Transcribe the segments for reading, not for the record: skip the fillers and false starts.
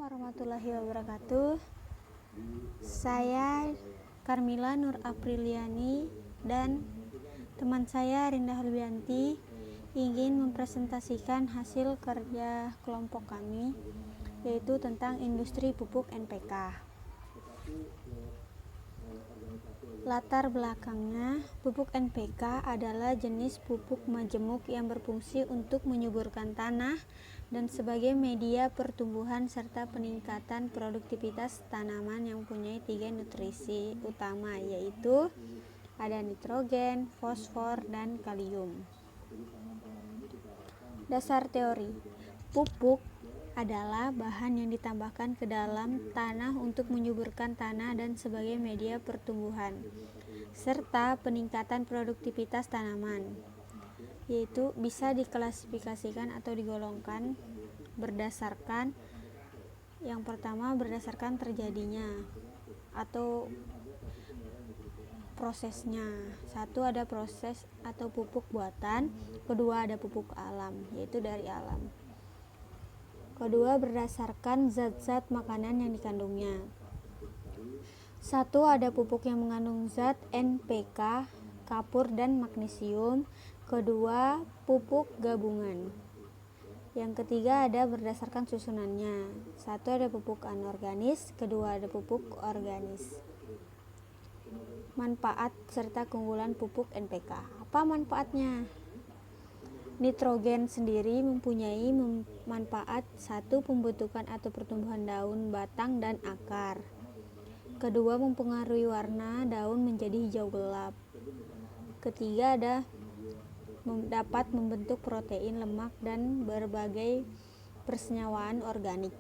warahmatullahi wabarakatuh. Saya Karmila Nur Apriliani dan teman saya Rinda Halbianti ingin mempresentasikan hasil kerja kelompok kami, yaitu tentang industri pupuk NPK. Latar belakangnya, pupuk NPK adalah jenis pupuk majemuk yang berfungsi untuk menyuburkan tanah dan sebagai media pertumbuhan serta peningkatan produktivitas tanaman yang mempunyai 3 nutrisi utama, yaitu ada nitrogen, fosfor, dan kalium. Dasar teori, pupuk adalah bahan yang ditambahkan ke dalam tanah untuk menyuburkan tanah dan sebagai media pertumbuhan serta peningkatan produktivitas tanaman, yaitu bisa diklasifikasikan atau digolongkan berdasarkan yang pertama berdasarkan terjadinya atau prosesnya. Satu, ada proses atau pupuk buatan. Kedua, ada pupuk alam, yaitu dari alam. Kedua, berdasarkan zat-zat makanan yang dikandungnya. Satu, ada pupuk yang mengandung zat NPK, kapur, dan magnesium. Kedua, pupuk gabungan. Yang ketiga, ada berdasarkan susunannya. Satu, ada pupuk anorganis. Kedua, ada pupuk organis. Manfaat serta keunggulan pupuk NPK. Apa manfaatnya? Nitrogen sendiri mempunyai manfaat: satu, pembentukan atau pertumbuhan daun, batang, dan akar. Kedua, mempengaruhi warna daun menjadi hijau gelap. Ketiga, dapat membentuk protein, lemak, dan berbagai persenyawaan organik.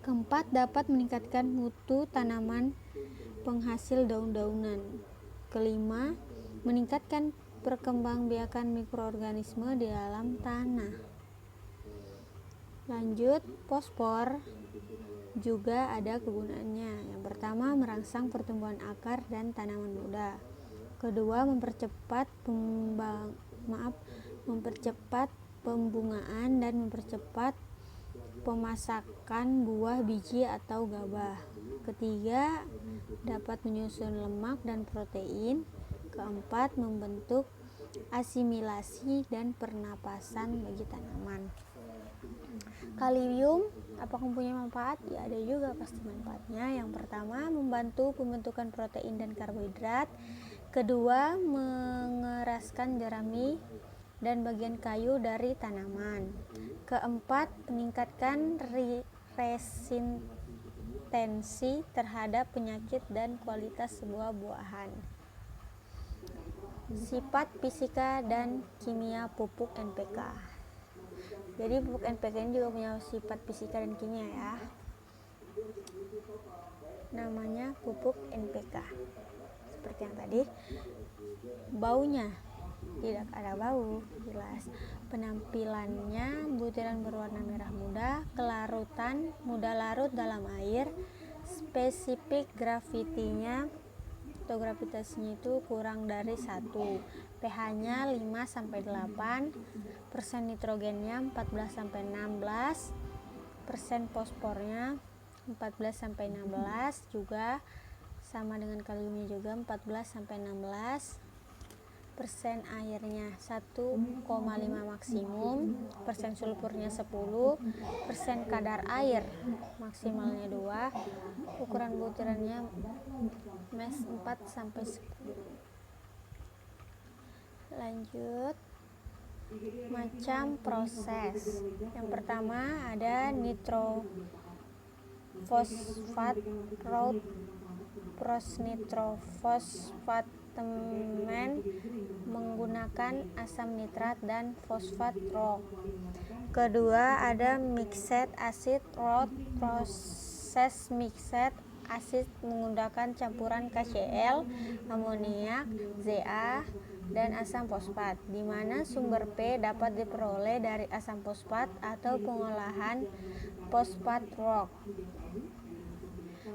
Keempat, dapat meningkatkan mutu tanaman penghasil daun-daunan. Kelima, meningkatkan perkembangbiakan mikroorganisme di dalam tanah. Lanjut, fosfor juga ada kegunaannya. Yang pertama, merangsang pertumbuhan akar dan tanaman muda. Kedua, mempercepat pembungaan dan mempercepat pemasakan buah, biji, atau gabah. Ketiga, dapat menyusun lemak dan protein. Keempat, membentuk asimilasi dan pernapasan bagi tanaman. Kalium, apakah mempunyai manfaat? Ya, ada juga pasti manfaatnya. Yang pertama, membantu pembentukan protein dan karbohidrat. Kedua, mengeraskan jerami dan bagian kayu dari tanaman. Keempat, meningkatkan resistensi terhadap penyakit dan kualitas sebuah buahan. Sifat fisika dan kimia pupuk NPK. Jadi pupuk NPK ini juga punya sifat fisika dan kimia ya. Namanya pupuk NPK. Seperti yang tadi, baunya tidak ada bau, jelas. Penampilannya, butiran berwarna merah muda, kelarutan, mudah larut dalam air. Spesifik gravititasnya itu kurang dari 1, pH-nya 5-8, persen nitrogennya 14-16, persen fosfornya 14-16, juga sama dengan kaliumnya juga 14-16, persen airnya 1,5 maksimum, persen sulfurnya 10, persen kadar air maksimalnya 2, ukuran butirannya mes 4-10. Lanjut, macam proses. Yang pertama ada nitrofosfat rout nitrofosfatemen menggunakan asam nitrat dan fosfat rock. Kedua, ada mixed acid rout, proses mixed acid menggunakan campuran KCl, amoniak, Za, dan asam fosfat, di mana sumber P dapat diperoleh dari asam fosfat atau pengolahan fosfat rock.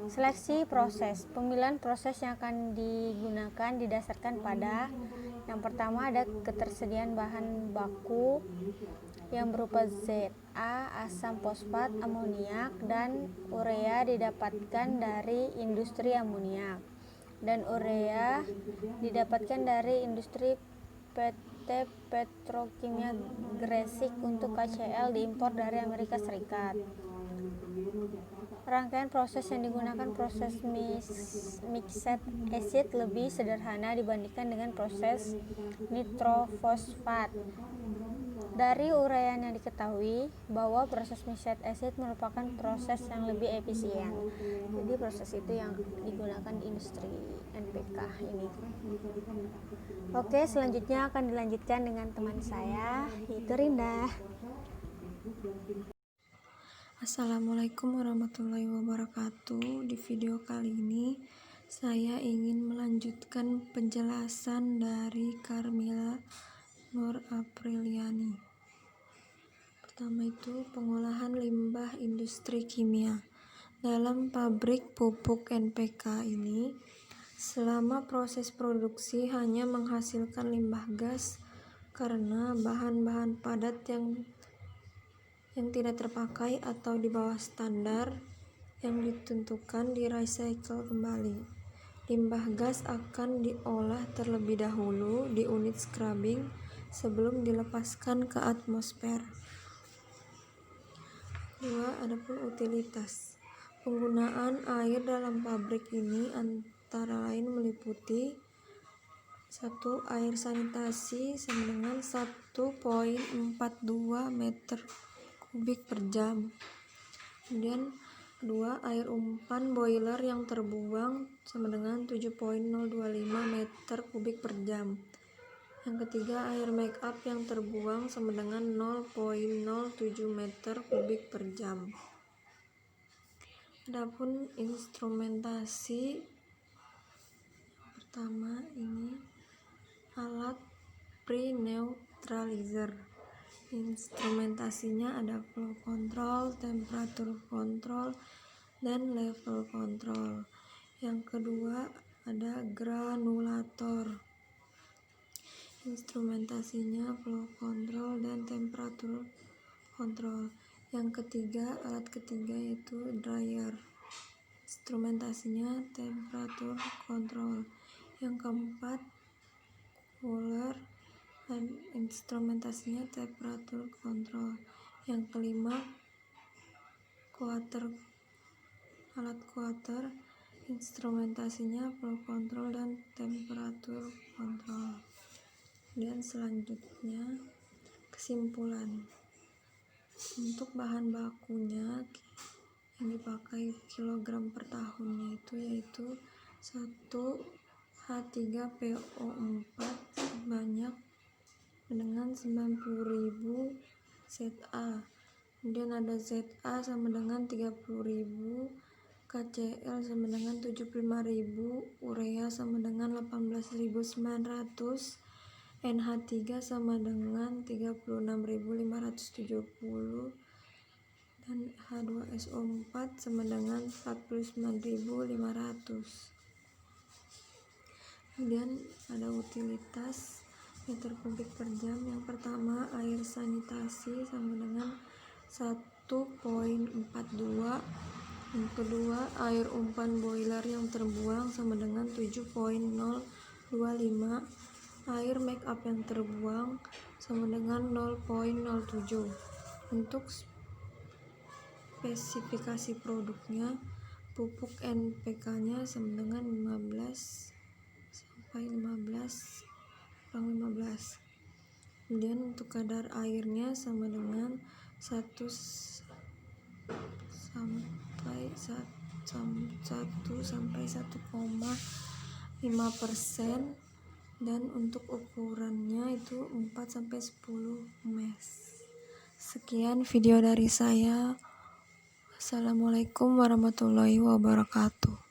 Seleksi proses. Pemilihan proses yang akan digunakan didasarkan pada yang pertama ada ketersediaan bahan baku, yang berupa ZA, asam fosfat amoniak, dan urea didapatkan dari industri amoniak, dan urea didapatkan dari industri PT Petrokimia Gresik. Untuk KCl diimpor dari Amerika Serikat. Rangkaian proses yang digunakan proses mixed acid lebih sederhana dibandingkan dengan proses nitrofosfat. Dari uraian yang diketahui bahwa proses mixed acid merupakan proses yang lebih efisien. Jadi proses itu yang digunakan di industri NPK ini. Oke, selanjutnya akan dilanjutkan dengan teman saya, yaitu Rinda. Assalamualaikum warahmatullahi wabarakatuh. Di video kali ini saya ingin melanjutkan penjelasan dari Carmila Nur Apriliani. Pertama itu pengolahan limbah industri kimia. Dalam pabrik pupuk NPK ini, selama proses produksi hanya menghasilkan limbah gas karena bahan-bahan padat yang tidak terpakai atau di bawah standar yang ditentukan di-recycle kembali. Limbah gas akan diolah terlebih dahulu di unit scrubbing sebelum dilepaskan ke atmosfer. Kedua, adapun utilitas. Penggunaan air dalam pabrik ini antara lain meliputi 1. Air sanitasi sama dengan 1,42 meter kubik per jam. Kemudian kedua, air umpan boiler yang terbuang sama dengan 7,025 meter kubik per jam. Yang ketiga, air make up yang terbuang sama dengan 0,07 meter kubik per jam. Adapun instrumentasi pertama ini alat pre-neutralizer. Instrumentasinya ada flow control, temperatur control, dan level control. Yang kedua ada granulator. Instrumentasinya flow control dan temperatur control. Yang ketiga, alat ketiga yaitu dryer. Instrumentasinya temperatur control. Yang keempat, cooler dan instrumentasinya temperatur control. Yang kelima, quater. Alat quater, instrumentasinya flow control dan temperatur control. Dan selanjutnya kesimpulan. Untuk bahan bakunya yang dipakai kilogram per tahunnya yaitu 1 H3PO4 sebanyak dengan 90.000 ZA. Kemudian ada ZA sama dengan 30.000, KCl sama dengan 75.000, urea sama dengan 18.900, NH3 sama dengan 36.570, dan H2SO4 sama dengan 49.500. Kemudian ada utilitas meter kubik per jam. Yang pertama, air sanitasi sama dengan 1,42. Yang kedua, air umpan boiler yang terbuang sama dengan 7,025. Air make up yang terbuang sama dengan 0,07. Untuk spesifikasi produknya, pupuk NPK-nya sama dengan 15 sampai 15. Kemudian untuk kadar airnya sama dengan 1 sampai 1,5%, dan untuk ukurannya itu 4 sampai 10 mes. Sekian video dari saya. Assalamualaikum warahmatullahi wabarakatuh.